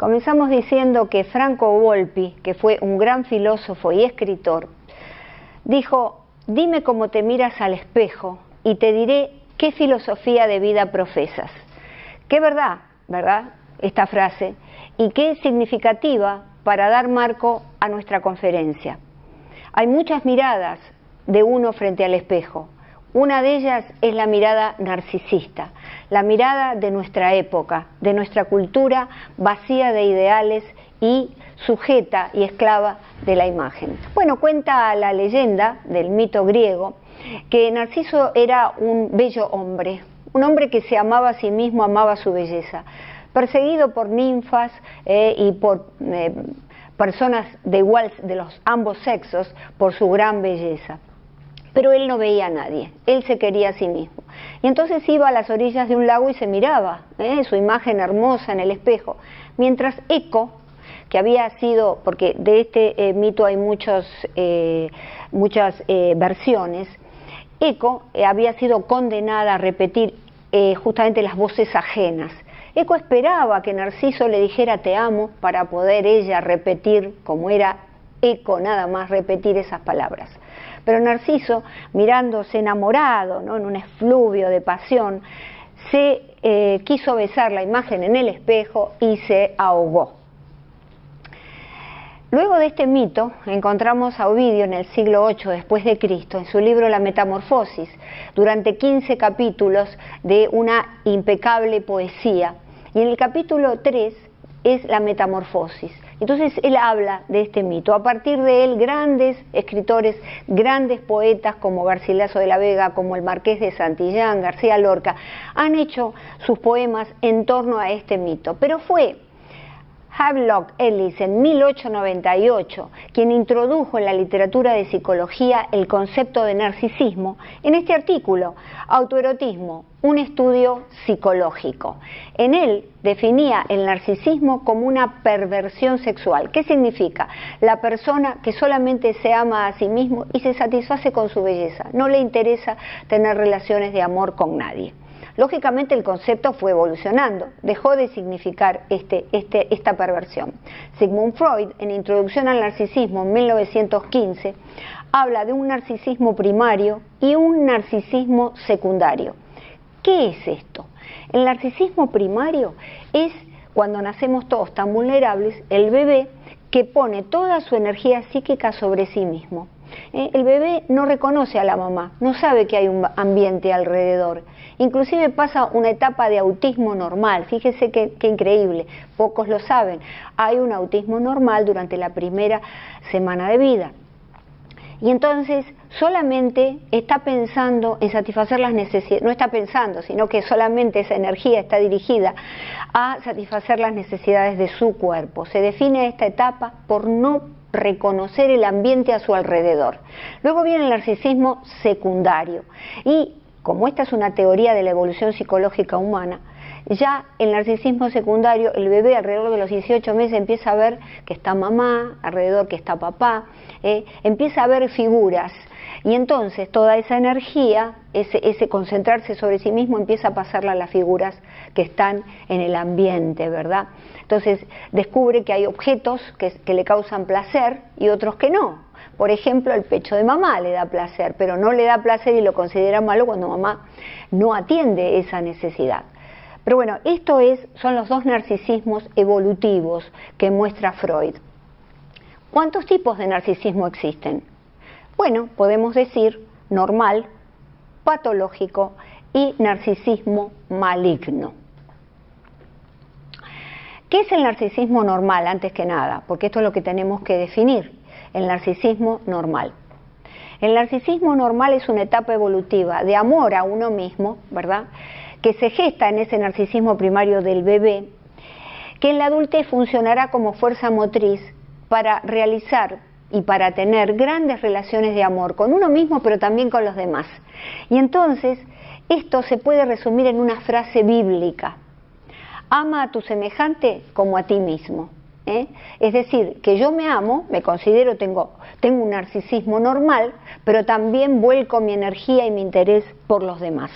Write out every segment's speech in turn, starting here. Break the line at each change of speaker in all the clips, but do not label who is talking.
Comenzamos diciendo que Franco Volpi, que fue un gran filósofo y escritor, dijo: dime cómo te miras al espejo y te diré qué filosofía de vida profesas. Qué verdad, ¿verdad?, esta frase, y qué significativa para dar marco a nuestra conferencia. Hay muchas miradas de uno frente al espejo. Una de ellas es la mirada narcisista, la mirada de nuestra época, de nuestra cultura vacía de ideales y sujeta y esclava de la imagen. Bueno, cuenta la leyenda del mito griego que Narciso era un bello hombre, un hombre que se amaba a sí mismo, amaba su belleza, perseguido por ninfas y por personas de los ambos sexos por su gran belleza. Pero él no veía a nadie, él se quería a sí mismo. Y entonces iba a las orillas de un lago y se miraba su imagen hermosa en el espejo, mientras Eco, que había sido, porque de este mito hay muchas versiones, Eco había sido condenada a repetir justamente las voces ajenas. Eco esperaba que Narciso le dijera te amo para poder ella repetir, como era Eco nada más, repetir esas palabras. Pero Narciso, mirándose enamorado, ¿no?, en un efluvio de pasión, se quiso besar la imagen en el espejo y se ahogó. Luego de este mito encontramos a Ovidio en el siglo VIII después de Cristo, en su libro La Metamorfosis, durante 15 capítulos de una impecable poesía. Y en el capítulo 3 es la metamorfosis. Entonces él habla de este mito. A partir de él, grandes escritores, grandes poetas como Garcilaso de la Vega, como el Marqués de Santillán, García Lorca, han hecho sus poemas en torno a este mito. Pero fue Havelock Ellis en 1898 quien introdujo en la literatura de psicología el concepto de narcisismo en este artículo, Autoerotismo, un estudio psicológico. En él definía el narcisismo como una perversión sexual. ¿Qué significa? La persona que solamente se ama a sí mismo y se satisface con su belleza, no le interesa tener relaciones de amor con nadie. Lógicamente el concepto fue evolucionando, dejó de significar esta perversión. Sigmund Freud, en Introducción al Narcisismo, en 1915, habla de un narcisismo primario y un narcisismo secundario. ¿Qué es esto? El narcisismo primario es cuando nacemos todos tan vulnerables, el bebé que pone toda su energía psíquica sobre sí mismo. El bebé no reconoce a la mamá, no sabe que hay un ambiente alrededor. Inclusive pasa una etapa de autismo normal. Fíjese qué increíble, pocos lo saben. Hay un autismo normal durante la primera semana de vida. Y entonces solamente está pensando en satisfacer las necesidades, no está pensando, sino que solamente esa energía está dirigida a satisfacer las necesidades de su cuerpo. Se define esta etapa por no reconocer el ambiente a su alrededor. Luego viene el narcisismo secundario y como esta es una teoría de la evolución psicológica humana, ya el narcisismo secundario, el bebé alrededor de los 18 meses empieza a ver que está mamá, alrededor que está papá, empieza a ver figuras y entonces toda esa energía, ese concentrarse sobre sí mismo empieza a pasarla a las figuras que están en el ambiente, ¿verdad? Entonces descubre que hay objetos que le causan placer y otros que no. Por ejemplo, el pecho de mamá le da placer, pero no le da placer y lo considera malo cuando mamá no atiende esa necesidad. Pero bueno, son los dos narcisismos evolutivos que muestra Freud. ¿Cuántos tipos de narcisismo existen? Bueno, podemos decir normal, patológico y narcisismo maligno. ¿Qué es el narcisismo normal antes que nada? Porque esto es lo que tenemos que definir, el narcisismo normal. El narcisismo normal es una etapa evolutiva de amor a uno mismo, ¿verdad?, que se gesta en ese narcisismo primario del bebé, que en la adultez funcionará como fuerza motriz para realizar y para tener grandes relaciones de amor con uno mismo, pero también con los demás. Y entonces, esto se puede resumir en una frase bíblica: ama a tu semejante como a ti mismo. Es decir, que yo me amo, me considero, tengo un narcisismo normal, pero también vuelco mi energía y mi interés por los demás.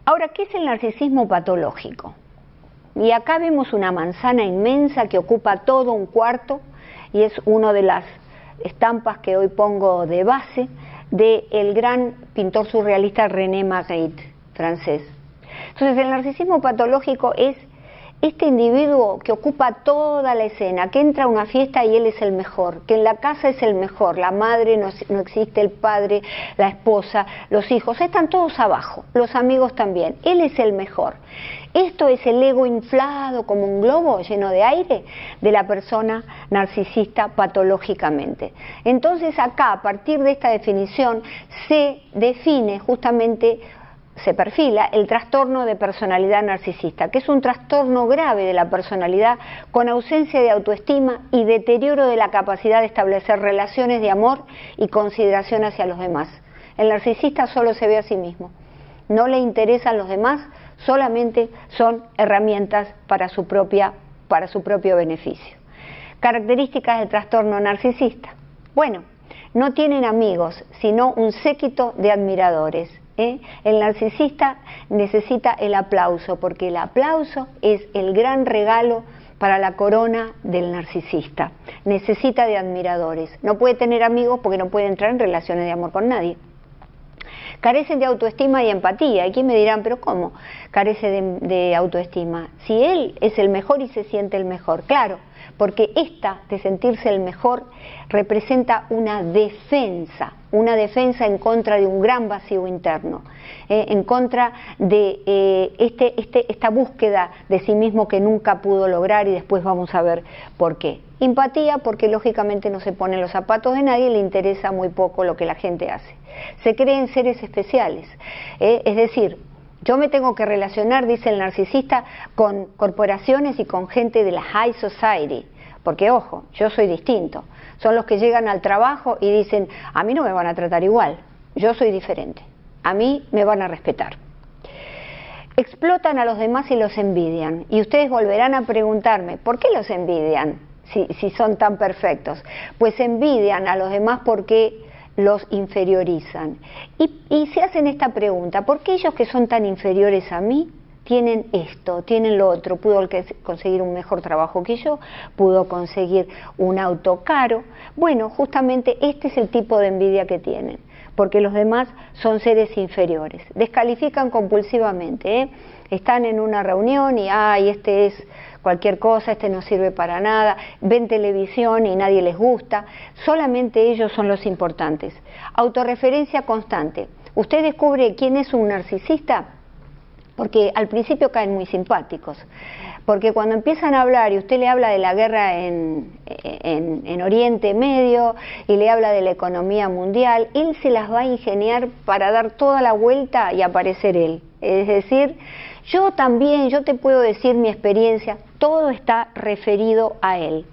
Ahora, ¿qué es el narcisismo patológico? Y acá vemos una manzana inmensa que ocupa todo un cuarto y es una de las estampas que hoy pongo de base del gran pintor surrealista René Magritte, francés. Entonces el narcisismo patológico es este individuo que ocupa toda la escena, que entra a una fiesta y él es el mejor, que en la casa es el mejor, la madre no existe, el padre, la esposa, los hijos, están todos abajo, los amigos también, él es el mejor. Esto es el ego inflado como un globo lleno de aire de la persona narcisista patológicamente. Entonces acá, a partir de esta definición, se define justamente, se perfila el trastorno de personalidad narcisista, que es un trastorno grave de la personalidad con ausencia de autoestima y deterioro de la capacidad de establecer relaciones de amor y consideración hacia los demás. El narcisista solo se ve a sí mismo, no le interesan los demás, solamente son herramientas para su propio beneficio. Características del trastorno narcisista. Bueno, no tienen amigos, sino un séquito de admiradores. El narcisista necesita el aplauso, porque el aplauso es el gran regalo para la corona del narcisista. Necesita de admiradores. No puede tener amigos porque no puede entrar en relaciones de amor con nadie. Carecen de autoestima y empatía. Aquí me dirán, ¿pero cómo carece de autoestima? Si él es el mejor y se siente el mejor. Claro, porque esta de sentirse el mejor representa una defensa en contra de un gran vacío interno, en contra de esta búsqueda de sí mismo que nunca pudo lograr, y después vamos a ver por qué. Empatía, porque lógicamente no se pone en los zapatos de nadie, le interesa muy poco lo que la gente hace. Se creen seres especiales, es decir, yo me tengo que relacionar, dice el narcisista, con corporaciones y con gente de la high society, porque ojo, yo soy distinto. Son los que llegan al trabajo y dicen, a mí no me van a tratar igual, yo soy diferente, a mí me van a respetar. Explotan a los demás y los envidian, y ustedes volverán a preguntarme, ¿por qué los envidian si son tan perfectos? Pues envidian a los demás porque los inferiorizan. Y se hacen esta pregunta, ¿por qué ellos que son tan inferiores a mí tienen esto, tienen lo otro? Pudo conseguir un mejor trabajo que yo, pudo conseguir un auto caro. Bueno, justamente este es el tipo de envidia que tienen, porque los demás son seres inferiores. Descalifican compulsivamente, Están en una reunión y ¡ay, este es cualquier cosa, este no sirve para nada! Ven televisión y nadie les gusta, solamente ellos son los importantes. Autorreferencia constante. ¿Usted descubre quién es un narcisista? Porque al principio caen muy simpáticos, porque cuando empiezan a hablar y usted le habla de la guerra en Oriente Medio y le habla de la economía mundial, él se las va a ingeniar para dar toda la vuelta y aparecer él. Es decir, yo también, yo te puedo decir mi experiencia, todo está referido a él.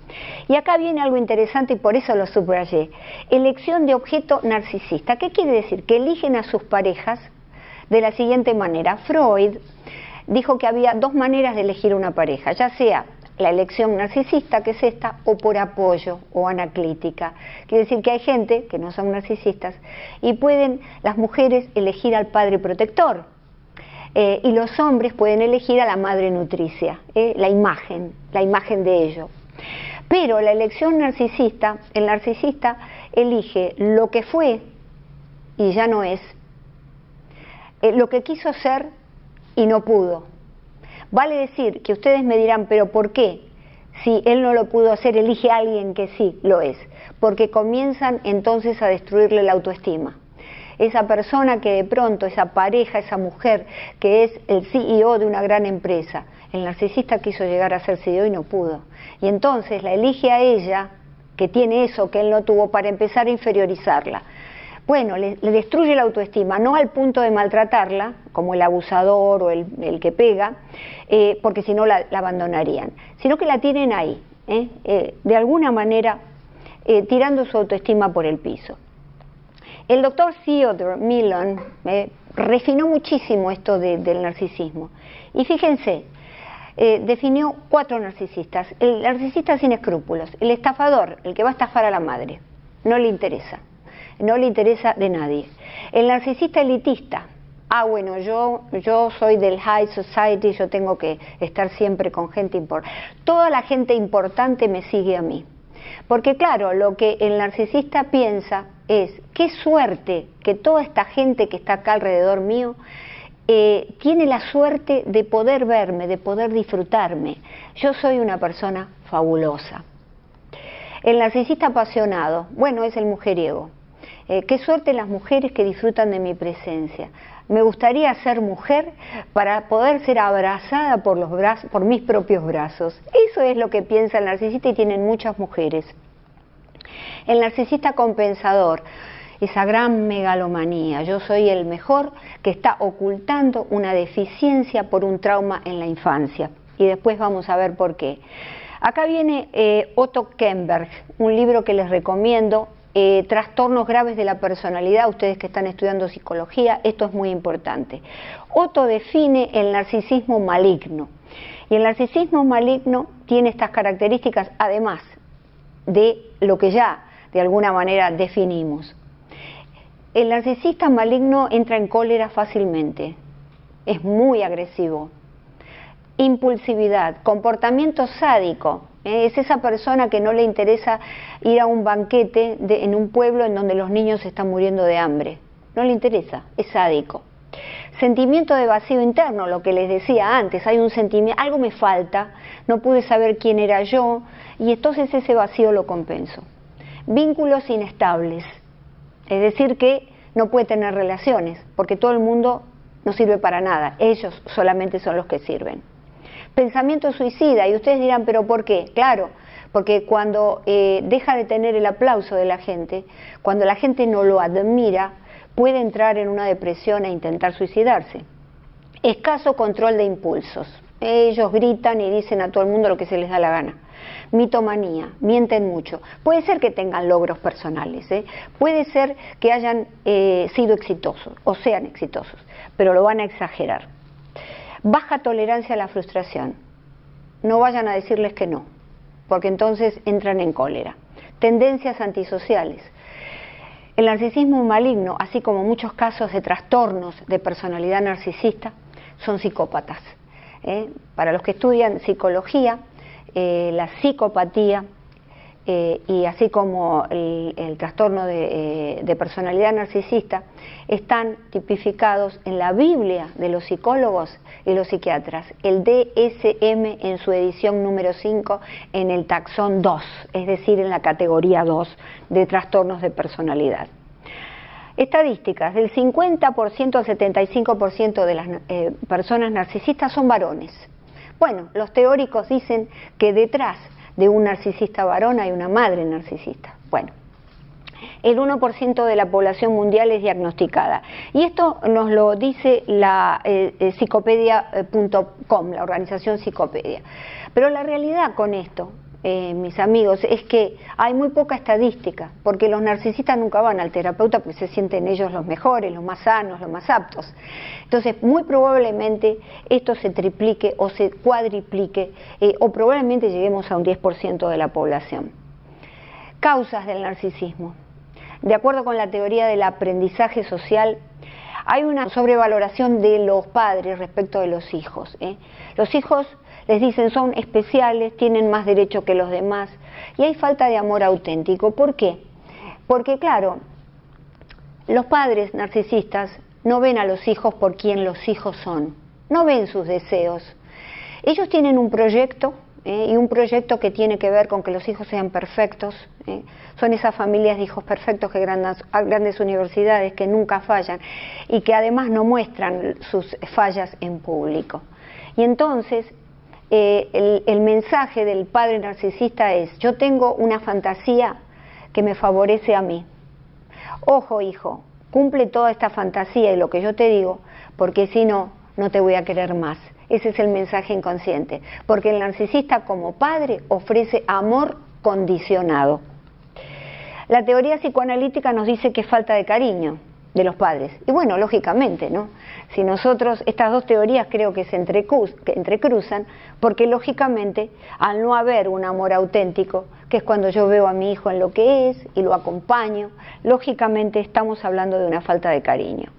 Y acá viene algo interesante y por eso lo subrayé. Elección de objeto narcisista. ¿Qué quiere decir? Que eligen a sus parejas de la siguiente manera. Freud dijo que había dos maneras de elegir una pareja, ya sea la elección narcisista, que es esta, o por apoyo o anaclítica. Quiere decir que hay gente que no son narcisistas y pueden las mujeres elegir al padre protector, y los hombres pueden elegir a la madre nutricia, la imagen de ello. Pero la elección narcisista, el narcisista elige lo que fue y ya no es, lo que quiso ser y no pudo. Vale decir que ustedes me dirán, ¿pero por qué? Si él no lo pudo hacer, elige a alguien que sí lo es. Porque comienzan entonces a destruirle la autoestima. Esa persona que de pronto, esa pareja, esa mujer que es el CEO de una gran empresa, el narcisista quiso llegar a ser CEO y no pudo. Y entonces la elige a ella, que tiene eso que él no tuvo, para empezar a inferiorizarla. Bueno, le destruye la autoestima, no al punto de maltratarla, como el abusador o el que pega, porque si no la abandonarían, sino que la tienen ahí, de alguna manera tirando su autoestima por el piso. El doctor Theodore Millon refinó muchísimo esto del narcisismo, y fíjense, definió 4 narcisistas. El narcisista sin escrúpulos, el estafador, el que va a estafar a la madre, no le interesa de nadie. El narcisista elitista, bueno, yo soy del high society, yo tengo que estar siempre con gente importante. Toda la gente importante me sigue a mí. Porque claro, lo que el narcisista piensa es, qué suerte que toda esta gente que está acá alrededor mío tiene la suerte de poder verme, de poder disfrutarme. Yo soy una persona fabulosa. El narcisista apasionado, bueno, es el mujeriego. Qué suerte las mujeres que disfrutan de mi presencia. Me gustaría ser mujer para poder ser abrazada por mis propios brazos. Eso es lo que piensa el narcisista y tienen muchas mujeres. El narcisista compensador, esa gran megalomanía, yo soy el mejor, que está ocultando una deficiencia por un trauma en la infancia. Y después vamos a ver por qué. Acá viene Otto Kemberg, un libro que les recomiendo, Trastornos graves de la personalidad, ustedes que están estudiando psicología, esto es muy importante. Otto define el narcisismo maligno, y el narcisismo maligno tiene estas características, además de lo que ya de alguna manera definimos. El narcisista maligno entra en cólera fácilmente, es muy agresivo, impulsividad, comportamiento sádico. Es esa persona que no le interesa ir a un banquete en un pueblo en donde los niños se están muriendo de hambre. No le interesa, es sádico. Sentimiento de vacío interno, lo que les decía antes, hay un sentimiento, algo me falta, no pude saber quién era yo, y entonces ese vacío lo compenso. Vínculos inestables, es decir que no puede tener relaciones, porque todo el mundo no sirve para nada, ellos solamente son los que sirven. Pensamiento suicida, y ustedes dirán, ¿pero por qué? Claro, porque cuando deja de tener el aplauso de la gente, cuando la gente no lo admira, puede entrar en una depresión e intentar suicidarse. Escaso control de impulsos, ellos gritan y dicen a todo el mundo lo que se les da la gana. Mitomanía, mienten mucho. Puede ser que tengan logros personales, puede ser que hayan sido exitosos o sean exitosos, pero lo van a exagerar. Baja tolerancia a la frustración. No vayan a decirles que no, porque entonces entran en cólera. Tendencias antisociales. El narcisismo maligno, así como muchos casos de trastornos de personalidad narcisista, son psicópatas. Para los que estudian psicología, la psicopatía y así como el trastorno de personalidad narcisista están tipificados en la Biblia de los psicólogos y los psiquiatras, el DSM en su edición número 5 en el taxón 2, es decir, en la categoría 2 de trastornos de personalidad. Estadísticas, del 50% al 75% de las personas narcisistas son varones. Bueno, los teóricos dicen que detrás de un narcisista varón hay una madre narcisista. Bueno, el 1% de la población mundial es diagnosticada. Y esto nos lo dice la psicopedia.com, la organización Psicopedia. Pero la realidad con esto, mis amigos, es que hay muy poca estadística, porque los narcisistas nunca van al terapeuta porque se sienten ellos los mejores, los más sanos, los más aptos. Entonces, muy probablemente esto se triplique o se cuadriplique, o probablemente lleguemos a un 10% de la población. Causas del narcisismo. De acuerdo con la teoría del aprendizaje social, hay una sobrevaloración de los padres respecto de los hijos. Los hijos, les dicen, son especiales, tienen más derecho que los demás, y hay falta de amor auténtico. ¿Por qué? Porque, claro, los padres narcisistas no ven a los hijos por quien los hijos son, no ven sus deseos. Ellos tienen un proyecto, y un proyecto que tiene que ver con que los hijos sean perfectos. Son esas familias de hijos perfectos que grandes universidades que nunca fallan y que además no muestran sus fallas en público. Y entonces el mensaje del padre narcisista es: yo tengo una fantasía que me favorece a mí. Ojo, hijo, cumple toda esta fantasía y lo que yo te digo, porque si no, no te voy a querer más. Ese es el mensaje inconsciente, porque el narcisista como padre ofrece amor condicionado. La teoría psicoanalítica nos dice que es falta de cariño de los padres. Y bueno, lógicamente, ¿no? Si nosotros, estas dos teorías creo que se entrecruzan, porque lógicamente, al no haber un amor auténtico, que es cuando yo veo a mi hijo en lo que es y lo acompaño, lógicamente estamos hablando de una falta de cariño.